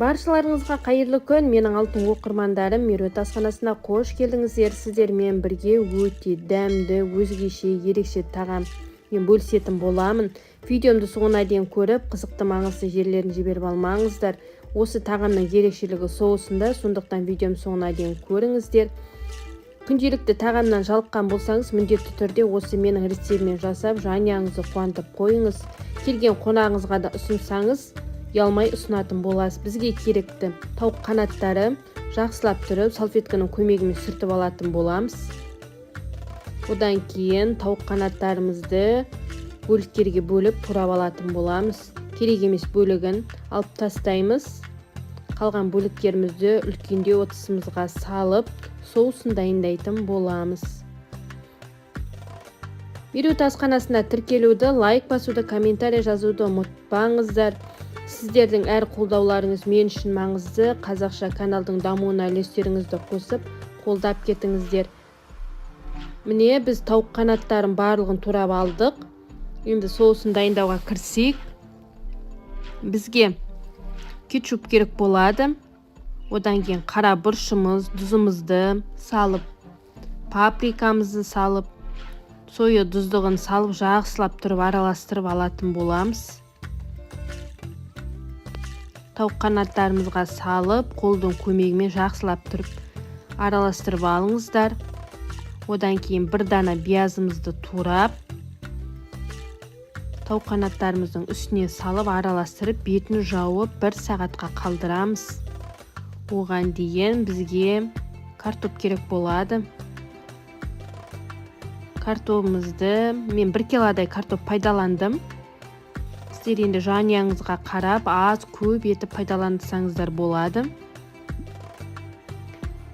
Баршаларыңызға қайырлы күн, менің алтын оқырмандарым, Меруерт асханасына қош келдіңіздер. Сіздермен бірге өте дәмді, өзгеше, ерекше тағам мен бөлісетін боламын. Видеомды соңына дейін көріп, қызықты маңызды жерлерін жіберіп алмаңыздар. Осы тағамның ерекшелігі соусында, сондықтан видеом соңына дейін көріңіздер. Күнделікті тағамнан жалыққан болсаңыз, міндетті түрде осы менің рецептіммен жасап, жанұяңызды қуантып қойыңыз. Келген қонағыңызға да ұсынсаңыз, ұялмай ұсынатын боласыз. Бізге керекті тауық қанаттары жақсылап тұрып, салфетканың көмегімен сүртіп алатын боламыз. Одан кейін тауық қанаттарымызды бөліктерге бөліп турап алатын боламыз. Керек емес бөлігін алып тастаймыз. Қалған бөліктерімізді үлкендеу ыдысымызға салып, соусын дайындайтын боламыз. Меруерт асханасына тіркелуді, лайк басуды, комментарий жазуды ұмытпаңыздар. Сіздердің әр қолдауларыңыз мен үшін маңызды. Қазақша каналдың дамуына үлестеріңізді қосып, қолдап кетіңіздер. Міне, біз тауық қанаттарын барлығын турап алдық. Енді соусын дайындауға кірісейік. Бізге кетчуп керек болады. Одан кейін қара бұрышымыз, тұзымызды салып, паприкамызды салып, соя тұздығын салып, жақсылап тұрып араластырып алатын боламыз. Тауық қанаттарымызға салып, қолдың көмегімен жақсылап тұрып араластырып алыңыздар. Одан кейін бір дана биязымызды турап, тауық қанаттарымыздың үстіне салып араластырып, бетін жауып 1 сағатқа қалдырамыз. Оған дейін бізге картоп керек болады. Картопымызды мен 1 килодай картоп пайдаландым. Сіздер енді жанұяңызға қарап, аз көп етіп пайдалансаңыздар болады.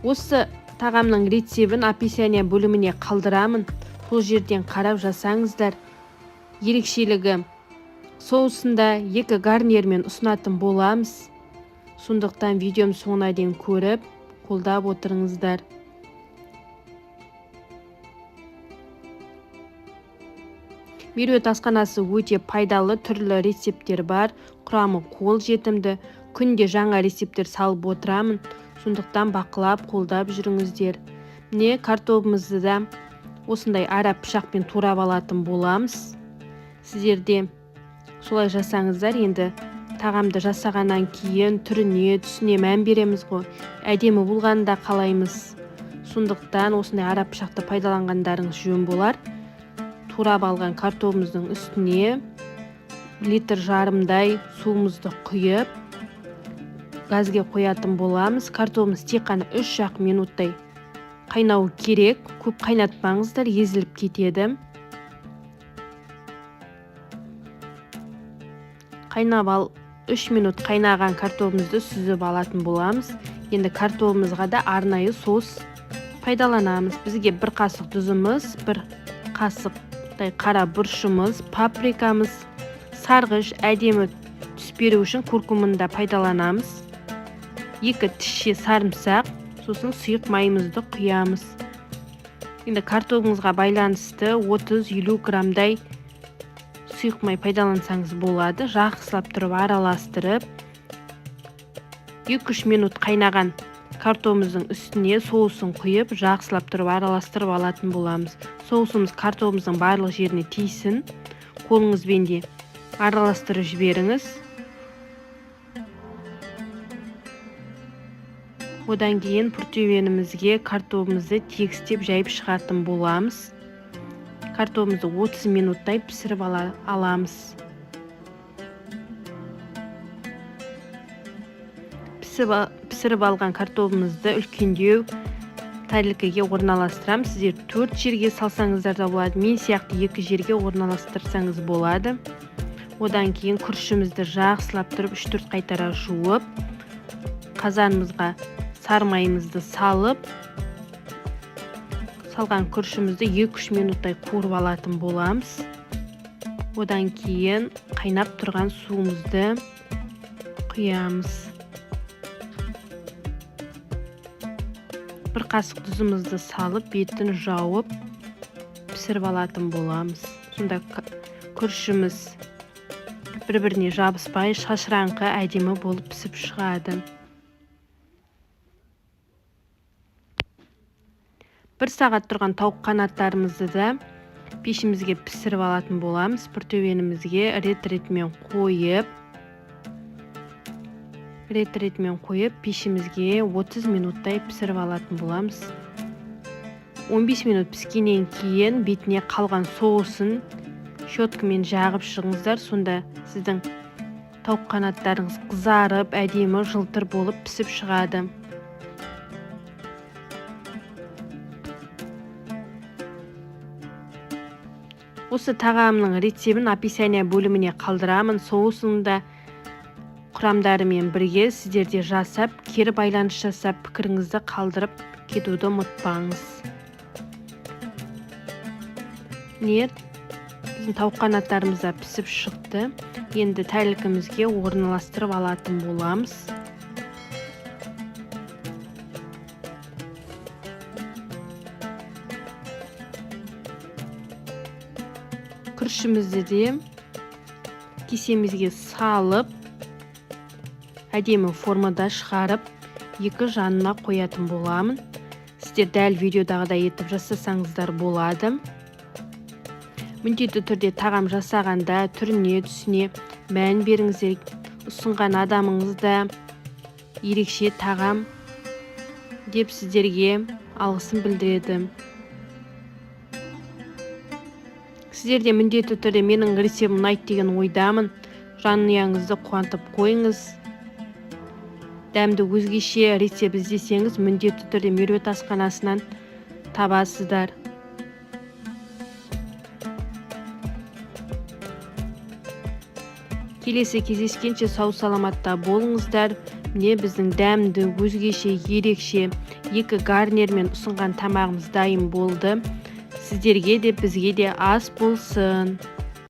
Осы тағамның рецебін описание бөліміне қалдырамын. Сол жерден қарап жасаңыздар. Ерекшелігі соусында 2 гарнирмен ұсынатын боламыз. Сондықтан видеом соңына дейін көріп, қолдап отырыңыздар. Меруерт асханасы өте пайдалы, түрлі рецепттер бар. Құрамы қол жетімді. Күнде жаңа рецепттер салып отырамын. Сондықтан бақылап, қолдап жүріңіздер. Міне, картопымызды да осындай ара пышақпен турап алатын боламыз. Сіздерде солай жасаңыздар. Енді тағамды жасағаннан кейін түріне, түсіне мән береміз ғой. Әдемі болғанын да қалаймыз. Сондықтан осындай ара пышақты пайдаланғандарыңыз жөн болар. Турап алған картопымыздың үстіне 1,5 литрдай суымызды құйып, газге қоятын боламыз. Картопымыз тек қана 3-ақ минуттай қайнауы керек. Көп қайнатпаңыздар, езіліп кетеді. Қайнап 3 минут қайнаған картопымызды сүзіп алатын боламыз. Енді картопымызға да арнайы соус пайдаланамыз. Бізге 1 қасық тұзымыз, 1 қасықтай қара бұрышымыз, паприкамыз, сарғыш, әдемі түс беру үшін куркуманы да пайдаланамыз. 2 тісше сарымсақ, сосын сұйық майымызды құямыз. Енді картопыңызға байланысты 30-50 граммдай сұйық май пайдалансаңыз болады. Жақсылап тұрып араластырып, 2-3 минут қайнаған картопымыздың үстіне соусын құйып, жақсылап тұрып араластырып алатын боламыз. Соусымыз картопымыздың барлық жеріне тиісін. Қолыңызбен де араластырып жіберіңіз. Одан кейін противенімізге картопымызды тегістеп жайып шығатын боламыз. Картопымызды 30 минуттай пісіріп аламыз. Пісіріп алған картопымызды үлкендеу тарелкаге орналастырам. Сіздер 4 жерге салсаңыздар да болады. Мен сияқты 2 жерге орналастырсаңыз болады. Одан кейін күрішімізді жақсылап тұрып 3-4 қайтара жуып, қазанымызға сары майымызды салып, салған күрішімізді 2-3 минуттай қуырып алатын боламыз. Одан кейін қайнап тұрған суымызды құямыз. 1 қасық тұзымызды салып, бетін жауып, пісіріп алатын боламыз. Сонда күрішіміз бір-біріне жабыспай шашыраңқы әдемі болып пісіп шығады. 1 сағат тұрған тауық қанаттарымызды да пешімізге пісіріп алатын боламыз. Бір төбенімізге рет-ретмен қойып, пешімізге 30 минуттай пісіріп алатын боламыз. 15 минут піскеннен кейін бетіне қалған соусын щеткамен жағып шығыңыздар. Сонда сіздің тауық қанаттарыңыз қызарып, әдемі жылтыр болып пісіп шығады. Осы тағамның рецебін описание бөліміне қалдырамын. Соусының да құрамдарымен бірге сіздерде жасап, кері байланыс жасап, пікіріңізді қалдырып кетуді ұмытпаңыз. Біздің тауық қанаттарымыз да пісіп шықты. Енді тәлкімізге орналастырып алатын боламыз. Күрішімізді де кесемізге салып, әдемі формада шығарып, екі жанына қоятын боламын. Сіздер дәл видеодағыдай етіп жасасаңыздар болады. Міндетті түрде тағам жасағанда түріне, түсіне мән беріңіздер. Ұсынған адамыңызда ерекше тағам деп сіздерге алғысын білдіреді. Сіздерде міндетті түрде менің рецебім ұнайды деген ойдамын. Жанұяңызды қуантып қойыңыз. Дәмді өзгеше рецеп іздесеңіз, міндетті түрде Меруерт асханасынан табасыздар. Келесі кездескенше сау саламатта болыңыздар. Міне біздің дәмді өзгеше ерекше екі гарнирмен ұсынған тамағымыз дайын болды. Сіздерге де бізге де ас болсын.